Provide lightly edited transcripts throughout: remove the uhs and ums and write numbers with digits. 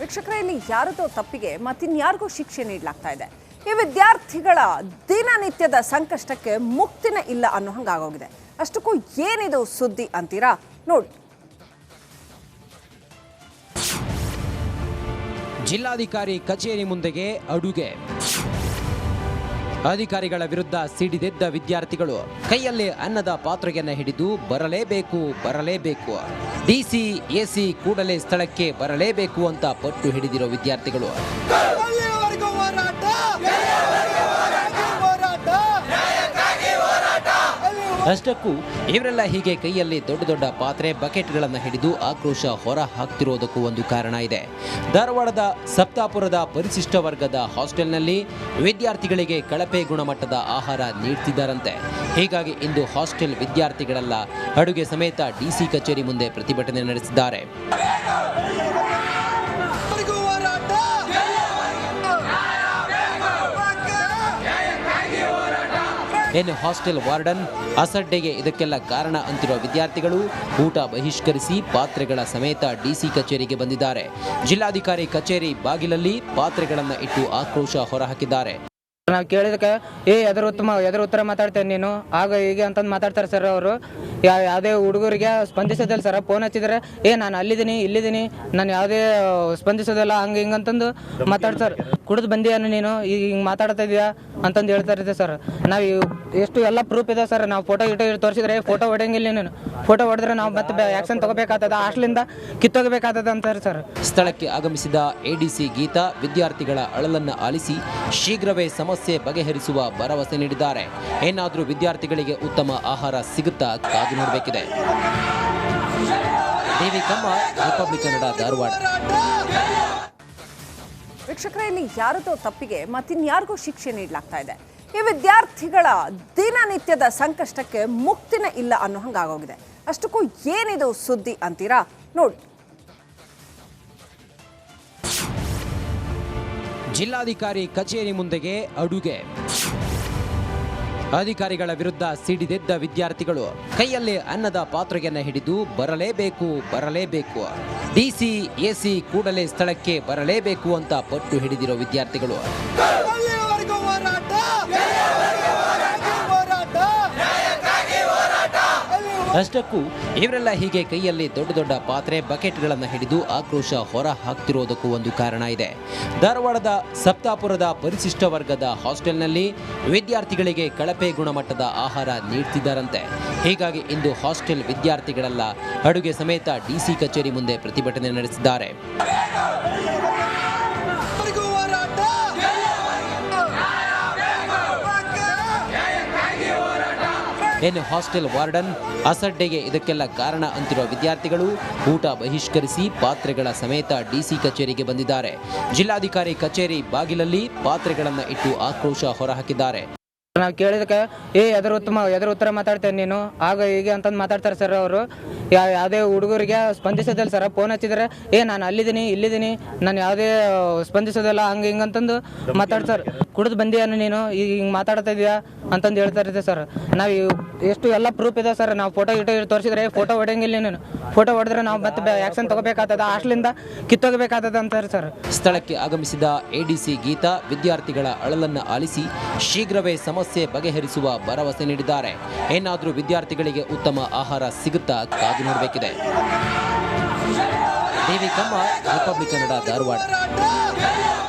ವೀಕ್ಷಕರೇ, ಇಲ್ಲಿ ಯಾರದೋ ತಪ್ಪಿಗೆ ಮತ್ತಿನ್ಯಾರಿಗೂ ಶಿಕ್ಷೆ ನೀಡಲಾಗ್ತಾ ಇದೆ. ಈ ವಿದ್ಯಾರ್ಥಿಗಳ ದಿನನಿತ್ಯದ ಸಂಕಷ್ಟಕ್ಕೆ ಮುಕ್ತಿನೇ ಇಲ್ಲ ಅನ್ನೋ ಹಂಗಾಗೋಗಿದೆ. ಅಷ್ಟಕ್ಕೂ ಏನಿದು ಸುದ್ದಿ ಅಂತೀರಾ? ನೋಡಿ. ಜಿಲ್ಲಾಧಿಕಾರಿ ಕಚೇರಿ ಮುಂದೆಗೆ ಅಡುಗೆ. ಅಧಿಕಾರಿಗಳ ವಿರುದ್ಧ ಸಿಡಿದೆದ್ದ ವಿದ್ಯಾರ್ಥಿಗಳು ಕೈಯಲ್ಲಿ ಅನ್ನದ ಪಾತ್ರೆಯನ್ನು ಹಿಡಿದು ಬರಲೇಬೇಕು. ಡಿಸಿ ಎಸಿ ಕೂಡಲೇ ಸ್ಥಳಕ್ಕೆ ಬರಲೇಬೇಕು ಅಂತ ಪಟ್ಟು ಹಿಡಿದಿರೋ ವಿದ್ಯಾರ್ಥಿಗಳು ಅಷ್ಟಕ್ಕೂ ಇವರೆಲ್ಲ ಹೀಗೆ ಕೈಯಲ್ಲಿ ದೊಡ್ಡ ಪಾತ್ರೆ ಬಕೆಟ್ಗಳನ್ನು ಹಿಡಿದು ಆಕ್ರೋಶ ಹೊರ ಹಾಕ್ತಿರೋದಕ್ಕೂ ಒಂದು ಕಾರಣ ಇದೆ. ಧಾರವಾಡದ ಸಪ್ತಾಪುರದ ಪರಿಶಿಷ್ಟ ವರ್ಗದ ಹಾಸ್ಟೆಲ್ನಲ್ಲಿ ವಿದ್ಯಾರ್ಥಿಗಳಿಗೆ ಕಳಪೆ ಗುಣಮಟ್ಟದ ಆಹಾರ ನೀಡ್ತಿದ್ದಾರಂತೆ. ಹೀಗಾಗಿ ಇಂದು ಹಾಸ್ಟೆಲ್ ವಿದ್ಯಾರ್ಥಿಗಳೆಲ್ಲ ಅಡುಗೆ ಸಮೇತ ಡಿಸಿ ಕಚೇರಿ ಮುಂದೆ ಪ್ರತಿಭಟನೆ ನಡೆಸಿದ್ದಾರೆ. ಇನ್ನು ಹಾಸ್ಟೆಲ್ ವಾರ್ಡನ್ ಅಸಡ್ಡೆಗೆ ಇದಕ್ಕೆಲ್ಲ ಕಾರಣ ಅಂತಿರುವ ವಿದ್ಯಾರ್ಥಿಗಳು ಊಟ ಬಹಿಷ್ಕರಿಸಿ ಪಾತ್ರೆಗಳ ಸಮೇತ ಡಿಸಿ ಕಚೇರಿಗೆ ಬಂದಿದ್ದಾರೆ. ಜಿಲ್ಲಾಧಿಕಾರಿ ಕಚೇರಿ ಬಾಗಿಲಲ್ಲಿ ಪಾತ್ರೆಗಳನ್ನು ಇಟ್ಟು ಆಕ್ರೋಶ ಹೊರಹಾಕಿದ್ದಾರೆ. ನಾವು ಕೇಳಿದಕ್ಕೆ ಎದುರು ಉತ್ತರ ಮಾತಾಡ್ತೇನೆ ನೀನು ಆಗ ಹೀಗೆ ಅಂತಂದು ಮಾತಾಡ್ತಾರೆ ಸರ್. ಅವರು ಯಾವುದೇ ಹುಡುಗರಿಗೆ ಸ್ಪಂದಿಸೋದಿಲ್ಲ ಸರ್. ಫೋನ್ ಹಚ್ಚಿದ್ರೆ ನಾನು ಅಲ್ಲಿದ್ದೀನಿ ಇಲ್ಲಿದ್ದೀನಿ, ನಾನು ಯಾವುದೇ ಸ್ಪಂದಿಸೋದಿಲ್ಲ ಹಂಗೆ ಹಿಂಗಂತಂದು ಮಾತಾಡ್ತಾರೆ. ಕುಡಿದು ಬಂದಿಯಾನು ನೀನು ಈಗ ಹಿಂಗೆ ಮಾತಾಡ್ತಾ ಇದೆಯಾ ಅಂತಂದು ಹೇಳ್ತಾ ಸರ್. ನಾವು ಎಷ್ಟು ಎಲ್ಲ ಪ್ರೂಫ್ ಇದೆ ಸರ್. ನಾವು ಫೋಟೋ ತೋರಿಸಿದ್ರೆ ಫೋಟೋ ಹೊಡೆಯಂಗಿಲ್ಲ, ನೀನು ಫೋಟೋ ಹೊಡೆದ್ರೆ ನಾವು ಮತ್ತೆ ಆ್ಯಕ್ಷನ್ ತಗೋಬೇಕಾಗ್ತದ, ಹಾಸ್ಟೆಲಿಂದ ಕಿತ್ತೋಗಬೇಕಾಗ್ತದ ಅಂತಾರೆ ಸರ್. ಸ್ಥಳಕ್ಕೆ ಆಗಮಿಸಿದ ಎಡಿಸಿ ಗೀತಾ ವಿದ್ಯಾರ್ಥಿಗಳ ಅಳಲನ್ನು ಆಲಿಸಿ ಶೀಘ್ರವೇ ಸಮಸ್ಯೆ ಬಗೆಹರಿಸುವ ಭರವಸೆ ನೀಡಿದ್ದಾರೆ. ಏನಾದರೂ ವಿದ್ಯಾರ್ಥಿಗಳಿಗೆ ಉತ್ತಮ ಆಹಾರ ಸಿಗುತ್ತಾ ಕಾದು ನೋಡಬೇಕಿದೆ. ದೇವಿ ಕಮ್ಮ, ರಿಪಬ್ಲಿಕ್ ಕನ್ನಡ, ಧಾರವಾಡ. ವೀಕ್ಷಕರೇ, ಇಲ್ಲಿ ಯಾರದೋ ತಪ್ಪಿಗೆ ಮತ್ತಿನ್ಯಾರಿಗೂ ಶಿಕ್ಷೆ ನೀಡಲಾಗ್ತಾ ಇದೆ. ಈ ವಿದ್ಯಾರ್ಥಿಗಳ ದಿನನಿತ್ಯದ ಸಂಕಷ್ಟಕ್ಕೆ ಮುಕ್ತಿನೇ ಇಲ್ಲ ಅನ್ನೋ ಹಂಗಾಗೋಗಿದೆ. ಅಷ್ಟಕ್ಕೂ ಏನಿದು ಸುದ್ದಿ ಅಂತೀರಾ? ನೋಡಿ. ಜಿಲ್ಲಾಧಿಕಾರಿ ಕಚೇರಿ ಮುಂದೆಗೆ ಅಡುಗೆ. ಅಧಿಕಾರಿಗಳ ವಿರುದ್ಧ ಸಿಡಿದೆದ್ದ ವಿದ್ಯಾರ್ಥಿಗಳು ಕೈಯಲ್ಲಿ ಅನ್ನದ ಪಾತ್ರೆಯನ್ನು ಹಿಡಿದು ಬರಲೇಬೇಕು. ಡಿಸಿ ಎಸಿ ಕೂಡಲೇ ಸ್ಥಳಕ್ಕೆ ಬರಲೇಬೇಕು ಅಂತ ಪಟ್ಟು ಹಿಡಿದಿರೋ ವಿದ್ಯಾರ್ಥಿಗಳು ಅಷ್ಟಕ್ಕೂ ಇವರೆಲ್ಲ ಹೀಗೆ ಕೈಯಲ್ಲಿ ದೊಡ್ಡ ಪಾತ್ರೆ ಬಕೆಟ್ಗಳನ್ನು ಹಿಡಿದು ಆಕ್ರೋಶ ಹೊರ ಹಾಕ್ತಿರೋದಕ್ಕೂ ಒಂದು ಕಾರಣ ಇದೆ. ಧಾರವಾಡದ ಸಪ್ತಾಪುರದ ಪರಿಶಿಷ್ಟ ವರ್ಗದ ಹಾಸ್ಟೆಲ್ನಲ್ಲಿ ವಿದ್ಯಾರ್ಥಿಗಳಿಗೆ ಕಳಪೆ ಗುಣಮಟ್ಟದ ಆಹಾರ ನೀಡ್ತಿದ್ದಾರಂತೆ. ಹೀಗಾಗಿ ಇಂದು ಹಾಸ್ಟೆಲ್ ವಿದ್ಯಾರ್ಥಿಗಳೆಲ್ಲ ಅಡುಗೆ ಸಮೇತ ಡಿಸಿ ಕಚೇರಿ ಮುಂದೆ ಪ್ರತಿಭಟನೆ ನಡೆಸಿದ್ದಾರೆ. ಇನ್ನು ಹಾಸ್ಟೆಲ್ ವಾರ್ಡನ್ ಅಸಡ್ಡೆಗೆ ಇದಕ್ಕೆಲ್ಲ ಕಾರಣ ಅಂತಿರುವ ವಿದ್ಯಾರ್ಥಿಗಳು ಊಟ ಬಹಿಷ್ಕರಿಸಿ ಪಾತ್ರೆಗಳ ಸಮೇತ ಡಿಸಿ ಕಚೇರಿಗೆ ಬಂದಿದ್ದಾರೆ. ಜಿಲ್ಲಾಧಿಕಾರಿ ಕಚೇರಿ ಬಾಗಿಲಲ್ಲಿ ಪಾತ್ರೆಗಳನ್ನು ಇಟ್ಟು ಆಕ್ರೋಶ ಹೊರಹಾಕಿದ್ದಾರೆ. ನಾವು ಕೇಳಿದಕ್ಕೆ ಎದುರು ಉತ್ತರ ಮಾತಾಡ್ತೇನೆ ನೀನು ಆಗ ಹೀಗೆ ಅಂತಂದು ಮಾತಾಡ್ತಾರೆ ಸರ್. ಅವರು ಯಾವುದೇ ಹುಡುಗರಿಗೆ ಸ್ಪಂದಿಸೋದಿಲ್ಲ ಸರ್. ಫೋನ್ ಹಚ್ಚಿದ್ರೆ ನಾನು ಅಲ್ಲಿದ್ದೀನಿ ಇಲ್ಲಿದ್ದೀನಿ, ನಾನು ಯಾವುದೇ ಸ್ಪಂದಿಸೋದಿಲ್ಲ ಹಂಗೆ ಹಿಂಗಂತಂದು ಮಾತಾಡ್ತಾರೆ. ಕುಡಿದು ಬಂದಿಯಾನು ನೀನು ಈಗ ಹಿಂಗೆ ಮಾತಾಡ್ತಾ ಇದೆಯಾ ಅಂತಂದು ಹೇಳ್ತಾ ಸರ್. ನಾವು ಎಷ್ಟು ಎಲ್ಲ ಪ್ರೂಫ್ ಇದೆ ಸರ್. ನಾವು ಫೋಟೋ ತೋರಿಸಿದ್ರೆ ಫೋಟೋ ಹೊಡೆಯಂಗಿಲ್ಲ, ನೀನು ಫೋಟೋ ಹೊಡೆದ್ರೆ ನಾವು ಮತ್ತೆ ಆ್ಯಕ್ಷನ್ ತಗೋಬೇಕಾಗ್ತದ, ಹಾಸ್ಟೆಲಿಂದ ಕಿತ್ತೋಗಬೇಕಾಗ್ತದ ಅಂತಾರೆ ಸರ್. ಸ್ಥಳಕ್ಕೆ ಆಗಮಿಸಿದ ಎಡಿಸಿ ಗೀತಾ ವಿದ್ಯಾರ್ಥಿಗಳ ಅಳಲನ್ನು ಆಲಿಸಿ ಶೀಘ್ರವೇ ಸಮಸ್ಯೆ ಬಗೆಹರಿಸುವ ಭರವಸೆ ನೀಡಿದ್ದಾರೆ. ಏನಾದರೂ ವಿದ್ಯಾರ್ಥಿಗಳಿಗೆ ಉತ್ತಮ ಆಹಾರ ಸಿಗುತ್ತಾ ಕಾದು ನೋಡಬೇಕಿದೆ. ದೇವಿ ಕಮ್ಮ, ರಿಪಬ್ಲಿಕ್ ಕನ್ನಡ, ಧಾರವಾಡ.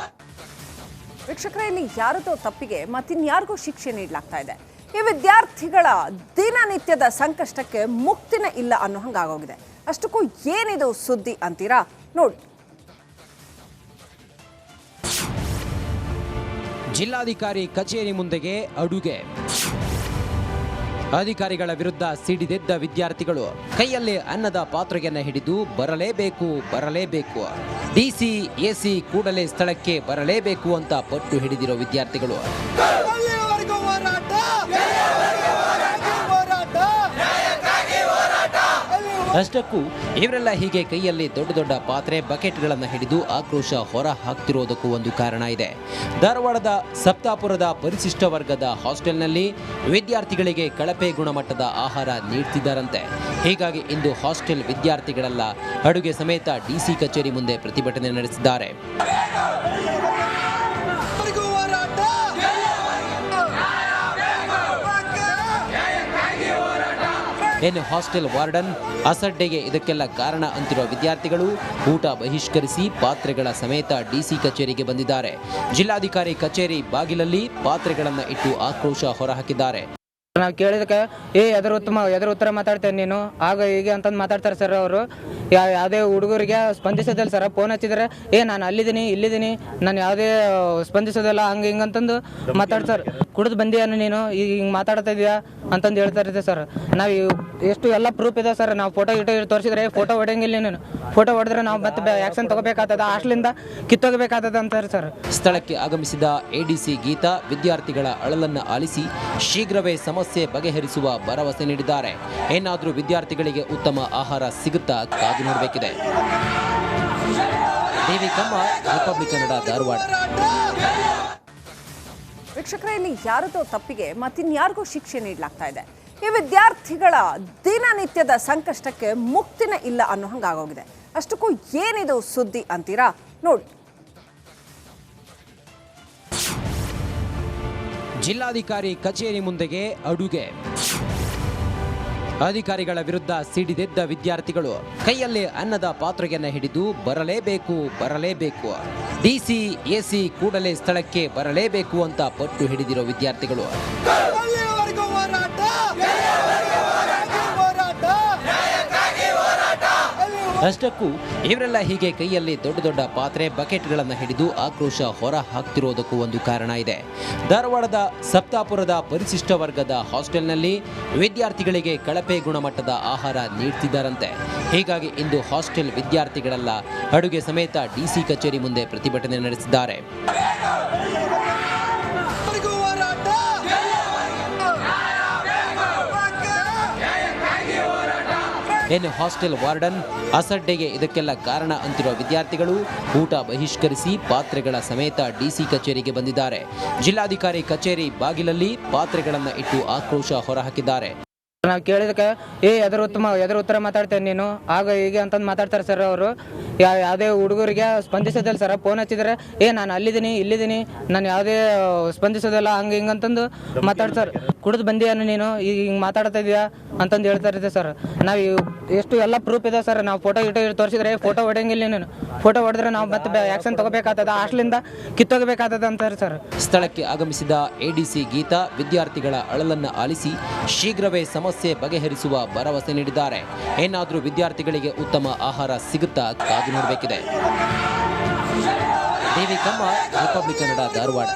ವೀಕ್ಷಕರೇ, ಇಲ್ಲಿ ಯಾರದೋ ತಪ್ಪಿಗೆ ಮತ್ತಿನ್ಯಾರಿಗೂ ಶಿಕ್ಷೆ ನೀಡಲಾಗ್ತಾ ಇದೆ. ಈ ವಿದ್ಯಾರ್ಥಿಗಳ ದಿನನಿತ್ಯದ ಸಂಕಷ್ಟಕ್ಕೆ ಮುಕ್ತಿನೇ ಇಲ್ಲ ಅನ್ನೋ ಹಂಗಾಗೋಗಿದೆ. ಅಷ್ಟಕ್ಕೂ ಏನಿದು ಸುದ್ದಿ ಅಂತೀರಾ? ನೋಡಿ. ಜಿಲ್ಲಾಧಿಕಾರಿ ಕಚೇರಿ ಮುಂದೆಗೆ ಅಡುಗೆ. ಅಧಿಕಾರಿಗಳ ವಿರುದ್ಧ ಸಿಡಿದೆದ್ದ ವಿದ್ಯಾರ್ಥಿಗಳು ಕೈಯಲ್ಲಿ ಅನ್ನದ ಪಾತ್ರೆಯನ್ನು ಹಿಡಿದು ಬರಲೇಬೇಕು. ಡಿಸಿ ಎಸಿ ಕೂಡಲೇ ಸ್ಥಳಕ್ಕೆ ಬರಲೇಬೇಕು ಅಂತ ಪಟ್ಟು ಹಿಡಿದಿರೋ ವಿದ್ಯಾರ್ಥಿಗಳು ಅಷ್ಟಕ್ಕೂ ಇವರೆಲ್ಲ ಹೀಗೆ ಕೈಯಲ್ಲಿ ದೊಡ್ಡ ದೊಡ್ಡ ಪಾತ್ರೆ ಬಕೆಟ್ಗಳನ್ನು ಹಿಡಿದು ಆಕ್ರೋಶ ಹೊರ ಹಾಕ್ತಿರೋದಕ್ಕೂ ಒಂದು ಕಾರಣ ಇದೆ. ಧಾರವಾಡದ ಸಪ್ತಾಪುರದ ಪರಿಶಿಷ್ಟ ವರ್ಗದ ಹಾಸ್ಟೆಲ್ನಲ್ಲಿ ವಿದ್ಯಾರ್ಥಿಗಳಿಗೆ ಕಳಪೆ ಗುಣಮಟ್ಟದ ಆಹಾರ ನೀಡ್ತಿದ್ದಾರಂತೆ. ಹೀಗಾಗಿ ಇಂದು ಹಾಸ್ಟೆಲ್ ವಿದ್ಯಾರ್ಥಿಗಳೆಲ್ಲ ಅಡುಗೆ ಸಮೇತ ಡಿಸಿ ಕಚೇರಿ ಮುಂದೆ ಪ್ರತಿಭಟನೆ ನಡೆಸಿದ್ದಾರೆ. ಇನ್ನು ಹಾಸ್ಟೆಲ್ ವಾರ್ಡನ್ ಅಸಡ್ಡೆಗೆ ಇದಕ್ಕೆಲ್ಲ ಕಾರಣ ಅಂತಿರುವ ವಿದ್ಯಾರ್ಥಿಗಳು ಊಟ ಬಹಿಷ್ಕರಿಸಿ ಪಾತ್ರೆಗಳ ಸಮೇತ ಡಿಸಿ ಕಚೇರಿಗೆ ಬಂದಿದ್ದಾರೆ. ಜಿಲ್ಲಾಧಿಕಾರಿ ಕಚೇರಿ ಬಾಗಿಲಲ್ಲಿ ಪಾತ್ರೆಗಳನ್ನು ಇಟ್ಟು ಆಕ್ರೋಶ ಹೊರಹಾಕಿದ್ದಾರೆ. ನಾವು ಕೇಳಿದಕ್ಕೆ ಎದುರು ಉತ್ತರ ಮಾತಾಡ್ತೇನೆ ನೀನು ಆಗ ಹೀಗೆ ಅಂತಂದು ಮಾತಾಡ್ತಾರೆ ಸರ್ ಅವರು. ಯಾವುದೇ ಹುಡುಗರಿಗೆ ಸ್ಪಂದಿಸೋದಿಲ್ಲ ಸರ್. ಫೋನ್ ಹಚ್ಚಿದ್ರೆ ನಾನು ಅಲ್ಲಿದ್ದೀನಿ ಇಲ್ಲಿದ್ದೀನಿ, ನಾನು ಯಾವುದೇ ಸ್ಪಂದಿಸೋದಿಲ್ಲ ಹಂಗೆ ಹಿಂಗಂತಂದು ಮಾತಾಡ್ತಾರೆ. ಕುಡಿದು ಬಂದಿಯಾನು ನೀನು ಈಗ ಹಿಂಗೆ ಮಾತಾಡ್ತಾ ಇದೆಯಾ ಅಂತಂದು ಹೇಳ್ತಾ ಇರ್ತೀವಿ ಸರ್. ನಾವು ಎಷ್ಟು ಎಲ್ಲ ಪ್ರೂಫ್ ಇದೆ ಸರ್. ನಾವು ಫೋಟೋ ತೋರಿಸಿದ್ರೆ ಫೋಟೋ ಹೊಡೆಯಂಗಿಲ್ಲ, ನೀನು ಫೋಟೋ ಹೊಡೆದ್ರೆ ನಾವು ಮತ್ತೆ ಆ್ಯಕ್ಷನ್ ತಗೋಬೇಕಾಗ್ತದ, ಹಾಸ್ಟೆಲಿಂದ ಕಿತ್ತೋಗಬೇಕಾಗ್ತದ ಅಂತಾರೆ ಸರ್. ಸ್ಥಳಕ್ಕೆ ಆಗಮಿಸಿದ ಎಡಿಸಿ ಗೀತಾ ವಿದ್ಯಾರ್ಥಿಗಳ ಅಳಲನ್ನು ಆಲಿಸಿ ಶೀಘ್ರವೇ ಸಮಸ್ಯೆ ಬಗೆಹರಿಸುವ ಭರವಸೆ ನೀಡಿದ್ದಾರೆ. ಏನಾದರೂ ವಿದ್ಯಾರ್ಥಿಗಳಿಗೆ ಉತ್ತಮ ಆಹಾರ ಸಿಗುತ್ತಾ ಕಾದು ನೋಡಬೇಕಿದೆ. ದೇವಿ ಕಮ್ಮ, ರಿಪಬ್ಲಿಕ್ ಕನ್ನಡ, ಧಾರವಾಡ. ವೀಕ್ಷಕರೇ, ಇಲ್ಲಿ ಯಾರದೋ ತಪ್ಪಿಗೆ ಮತ್ತಿನ್ಯಾರಿಗೂ ಶಿಕ್ಷೆ ನೀಡಲಾಗ್ತಾ ಇದೆ. ಈ ವಿದ್ಯಾರ್ಥಿಗಳ ದಿನನಿತ್ಯದ ಸಂಕಷ್ಟಕ್ಕೆ ಮುಕ್ತಿನೇ ಇಲ್ಲ ಅನ್ನೋ ಹಂಗಾಗೋಗಿದೆ. ಅಷ್ಟಕ್ಕೂ ಏನಿದು ಸುದ್ದಿ ಅಂತೀರಾ? ನೋಡಿ. ಜಿಲ್ಲಾಧಿಕಾರಿ ಕಚೇರಿ ಮುಂದೆಗೆ ಅಡುಗೆ. ಅಧಿಕಾರಿಗಳ ವಿರುದ್ಧ ಸಿಡಿದೆದ್ದ ವಿದ್ಯಾರ್ಥಿಗಳು ಕೈಯಲ್ಲಿ ಅನ್ನದ ಪಾತ್ರೆಯನ್ನು ಹಿಡಿದು ಬರಲೇಬೇಕು. ಡಿಸಿ ಎಸಿ ಕೂಡಲೇ ಸ್ಥಳಕ್ಕೆ ಬರಲೇಬೇಕು ಅಂತ ಪಟ್ಟು ಹಿಡಿದಿರೋ ವಿದ್ಯಾರ್ಥಿಗಳು ಅಷ್ಟಕ್ಕೂ ಇವರೆಲ್ಲ ಹೀಗೆ ಕೈಯಲ್ಲಿ ದೊಡ್ಡ ದೊಡ್ಡ ಪಾತ್ರೆ ಬಕೆಟ್ಗಳನ್ನು ಹಿಡಿದು ಆಕ್ರೋಶ ಹೊರ ಹಾಕ್ತಿರೋದಕ್ಕೂ ಒಂದು ಕಾರಣ ಇದೆ. ಧಾರವಾಡದ ಸಪ್ತಾಪುರದ ಪರಿಶಿಷ್ಟ ವರ್ಗದ ಹಾಸ್ಟೆಲ್ನಲ್ಲಿ ವಿದ್ಯಾರ್ಥಿಗಳಿಗೆ ಕಳಪೆ ಗುಣಮಟ್ಟದ ಆಹಾರ ನೀಡ್ತಿದ್ದಾರಂತೆ. ಹೀಗಾಗಿ ಇಂದು ಹಾಸ್ಟೆಲ್ ವಿದ್ಯಾರ್ಥಿಗಳೆಲ್ಲ ಅಡುಗೆ ಸಮೇತ ಡಿಸಿ ಕಚೇರಿ ಮುಂದೆ ಪ್ರತಿಭಟನೆ ನಡೆಸಿದ್ದಾರೆ. ಇನ್ನು ಹಾಸ್ಟೆಲ್ ವಾರ್ಡನ್ ಅಸಡ್ಡೆಗೆ ಇದಕ್ಕೆಲ್ಲ ಕಾರಣ ಅಂತಿರುವ ವಿದ್ಯಾರ್ಥಿಗಳು ಊಟ ಬಹಿಷ್ಕರಿಸಿ ಪಾತ್ರೆಗಳ ಸಮೇತ ಡಿಸಿ ಕಚೇರಿಗೆ ಬಂದಿದ್ದಾರೆ. ಜಿಲ್ಲಾಧಿಕಾರಿ ಕಚೇರಿ ಬಾಗಿಲಲ್ಲಿ ಪಾತ್ರೆಗಳನ್ನು ಇಟ್ಟು ಆಕ್ರೋಶ ಹೊರಹಾಕಿದ್ದಾರೆ. ನಾವು ಕೇಳಿದಕ್ಕೆ ಎದುರು ಉತ್ತರ ಮಾತಾಡ್ತೇನೆ ನೀನು ಆಗ ಹೀಗೆ ಅಂತಂದು ಮಾತಾಡ್ತಾರೆ ಸರ್ ಅವರು. ಯಾವುದೇ ಹುಡುಗರಿಗೆ ಸ್ಪಂದಿಸೋದಿಲ್ಲ ಸರ್. ಫೋನ್ ಹಚ್ಚಿದ್ರೆ ನಾನು ಅಲ್ಲಿದ್ದೀನಿ ಇಲ್ಲಿದ್ದೀನಿ, ನಾನು ಯಾವುದೇ ಸ್ಪಂದಿಸೋದಿಲ್ಲ ಹಂಗೆ ಹಿಂಗಂತಂದು ಮಾತಾಡ್ತಾರೆ. ಕುಡಿದು ಬಂದಿಯಾನು ನೀನು ಈಗ ಹಿಂಗೆ ಮಾತಾಡ್ತಾ ಇದೆಯಾ ಅಂತಂದು ಹೇಳ್ತಾ ಇರ್ತೀವಿ ಸರ್. ನಾವು ಎಷ್ಟು ಎಲ್ಲ ಪ್ರೂಫ್ ಇದೆ ಸರ್. ನಾವು ಫೋಟೋ ತೋರಿಸಿದ್ರೆ ಫೋಟೋ ಹೊಡೆಯಂಗಿಲ್ಲ, ನೀನು ಫೋಟೋ ಹೊಡೆದ್ರೆ ನಾವು ಮತ್ತೆ ಆ್ಯಕ್ಷನ್ ತಗೋಬೇಕಾಗ್ತದ, ಹಾಸ್ಟೆಲಿಂದ ಕಿತ್ತೋಗಬೇಕಾಗ್ತದ ಅಂತಾರೆ ಸರ್. ಸ್ಥಳಕ್ಕೆ ಆಗಮಿಸಿದ ಎಡಿಸಿ ಗೀತಾ ವಿದ್ಯಾರ್ಥಿಗಳ ಅಳಲನ್ನು ಆಲಿಸಿ ಶೀಘ್ರವೇ ಸಮಸ್ಯೆ ಬಗೆಹರಿಸುವ ಭರವಸೆ ನೀಡಿದ್ದಾರೆ. ಏನಾದರೂ ವಿದ್ಯಾರ್ಥಿಗಳಿಗೆ ಉತ್ತಮ ಆಹಾರ ಸಿಗುತ್ತಾ ಕಾದು ನೋಡಬೇಕಿದೆ. ದೇವಿ ಕಮ್ಮ, ರಿಪಬ್ಲಿಕ್ ಕನ್ನಡ, ಧಾರವಾಡ.